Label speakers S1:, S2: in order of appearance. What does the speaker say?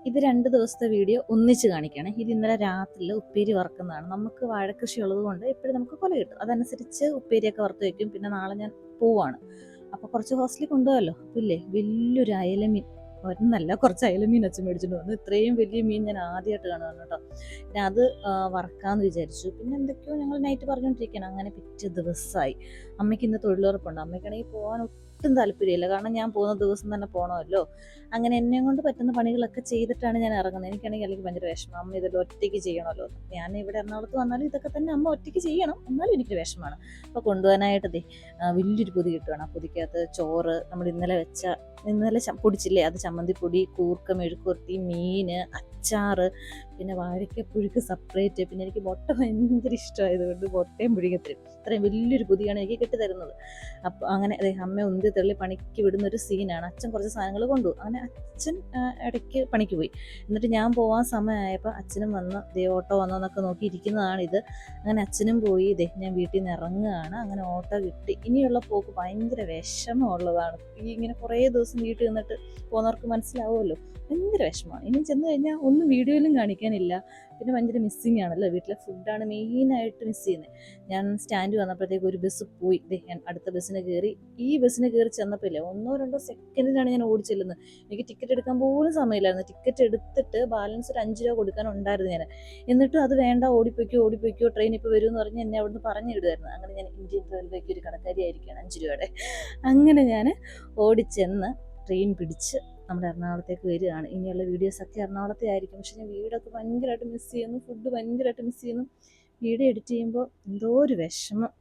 S1: ഇത് 2 ദിവസത്തെ വീഡിയോ ഒന്നിച്ച് കാണിക്കുകയാണ്. ഇത് ഇന്നലെ രാത്രിയിൽ ഉപ്പേരി വറുക്കുന്നതാണ്. നമുക്ക് വാഴക്കൃഷി ഉള്ളത് കൊണ്ട് എപ്പോഴും നമുക്ക് കൊല കിട്ടും. അതനുസരിച്ച് ഉപ്പേരിയൊക്കെ വറുത്ത് വയ്ക്കും. പിന്നെ നാളെ ഞാൻ പോവാണ്. അപ്പോൾ കുറച്ച് ഹോസ്റ്റലിൽ കൊണ്ടുപോകാമല്ലോ. അപ്പോൾ ഇല്ലേ വലിയൊരു അയലമീൻ, ഒരെന്നല്ല കുറച്ച് അയലമീൻ അച്ഛൻ മേടിച്ചിട്ട് വന്നു. ഇത്രയും വലിയ മീൻ ഞാൻ ആദ്യമായിട്ട് കാണുകയാണ് കേട്ടോ. പിന്നെ അത് വറക്കാമെന്ന് വിചാരിച്ചു. പിന്നെ എന്തൊക്കെയോ ഞങ്ങൾ നൈറ്റ് പറഞ്ഞുകൊണ്ടിരിക്കുകയാണ്. അങ്ങനെ പിറ്റേ ദിവസമായി. അമ്മയ്ക്ക് ഇന്ന് തൊഴിലുറപ്പുണ്ട്. അമ്മയ്ക്കാണെങ്കിൽ പോകാൻ ഒട്ടും താല്പര്യമില്ല. കാരണം ഞാൻ പോകുന്ന ദിവസം തന്നെ പോകണമല്ലോ. അങ്ങനെ എന്നെ കൊണ്ട് പറ്റുന്ന പണികളൊക്കെ ചെയ്തിട്ടാണ് ഞാൻ ഇറങ്ങുന്നത്. എനിക്കാണെങ്കിൽ അല്ലെങ്കിൽ ഭയങ്കര വിഷമം, അമ്മ ഇതെല്ലാം ഒറ്റയ്ക്ക് ചെയ്യണമല്ലോ. ഞാൻ ഇവിടെ എറണാകുളത്ത് വന്നാലും ഇതൊക്കെ തന്നെ അമ്മ ഒറ്റയ്ക്ക് ചെയ്യണം, എന്നാലും എനിക്കൊരു വിഷമമാണ്. അപ്പോൾ കൊണ്ടുപോകാനായിട്ട് വലിയൊരു പൊതി കിട്ടുകയാണ്. ആ പൊതിക്കകത്ത് ചോറ്, നമ്മൾ ഇന്നലെ പൊടിച്ചില്ലേ അത്, ചമ്മന്തിപ്പൊടി, കൂർക്ക, മെഴുക്കുവരട്ടി, മീൻ, അച്ചാറ്, പിന്നെ വാഴയ്ക്കപ്പുഴുക്ക് സെപ്പറേറ്റ്. പിന്നെ എനിക്ക് മുട്ട ഭയങ്കര ഇഷ്ടമായതുകൊണ്ട് മുട്ടയും പുഴുങ്ങത്തിരും. ഇത്രയും വലിയൊരു പൊതിയാണ് എനിക്ക് കിട്ടി തരുന്നത്. അപ്പോൾ അങ്ങനെ അമ്മ ഉന്തി തള്ളി പണിക്ക് വിടുന്നൊരു സീനാണ്. അച്ഛൻ കുറച്ച് സാധനങ്ങൾ കൊണ്ടുപോകും. അങ്ങനെ അച്ഛൻ ഇടയ്ക്ക് പണിക്ക് പോയി. എന്നിട്ട് ഞാൻ പോകാൻ സമയമായപ്പോൾ അച്ഛനും വന്ന് ഓട്ടോ വന്നോന്നൊക്കെ നോക്കിയിരിക്കുന്നതാണിത്. അങ്ങനെ അച്ഛനും പോയി. ഞാൻ വീട്ടിൽ നിന്ന് ഇറങ്ങുകയാണ്. അങ്ങനെ ഓട്ടോ കിട്ടി. ഇനിയുള്ള പോക്ക് ഭയങ്കര വിഷമമുള്ളതാണ്. ഈ ഇങ്ങനെ കുറേ ദിവസം വീട്ടിൽ നിന്നിട്ട് പോകുന്നവർക്ക് മനസ്സിലാവുമല്ലോ, ഭയങ്കര വിഷമമാണ്. ഇനി ചെന്ന് കഴിഞ്ഞാൽ ഒന്നും വീഡിയോയിലും കാണിക്കാനില്ല. പിന്നെ ഭയങ്കര മിസ്സിങ് ആണല്ലോ. വീട്ടിലെ ഫുഡാണ് മെയിനായിട്ട് മിസ് ചെയ്യുന്നത്. ഞാൻ സ്റ്റാൻഡ് വന്നപ്പോഴത്തേക്ക് ഒരു ബസ് പോയി. ഞാൻ അടുത്ത ബസ്സിന് കയറി. ഈ ബസ്സിന് കയറി ചെന്നപ്പോൾ ഇല്ലേ 1-2 സെക്കൻഡിലാണ് ഞാൻ ഓടിച്ചെല്ലുന്നത്. എനിക്ക് ടിക്കറ്റ് എടുക്കാൻ പോലും സമയമില്ലായിരുന്നു. ടിക്കറ്റ് എടുത്തിട്ട് ബാലൻസ് ഒരു 5 രൂപ കൊടുക്കാനുണ്ടായിരുന്നു ഞാൻ. എന്നിട്ടും അത് വേണ്ട, ഓടിപ്പോയിക്കോ ട്രെയിൻ ഇപ്പോൾ വരുമെന്ന് പറഞ്ഞ് എന്നെ അവിടുന്ന് പറഞ്ഞു വിടുമായിരുന്നു. അങ്ങനെ ഞാൻ ഇന്ത്യൻ റെയിൽവേക്ക് ഒരു കടക്കാരി ആയിരിക്കുകയാണ് 5 രൂപയുടെ. അങ്ങനെ ഞാൻ ഓടിച്ചെന്ന് ട്രെയിൻ പിടിച്ച് നമ്മുടെ എറണാകുളത്തേക്ക് വരികയാണ്. ഇനിയുള്ള വീഡിയോസൊക്കെ എറണാകുളത്തെ ആയിരിക്കും. പക്ഷെ ഞാൻ വീടൊക്കെ ഭയങ്കരമായിട്ട് മിസ് ചെയ്യുന്നു. ഫുഡ് ഭയങ്കരമായിട്ട് മിസ് ചെയ്യുന്നു. വീഡിയോ എഡിറ്റ് ചെയ്യുമ്പോൾ എന്തോ ഒരു വിഷമം.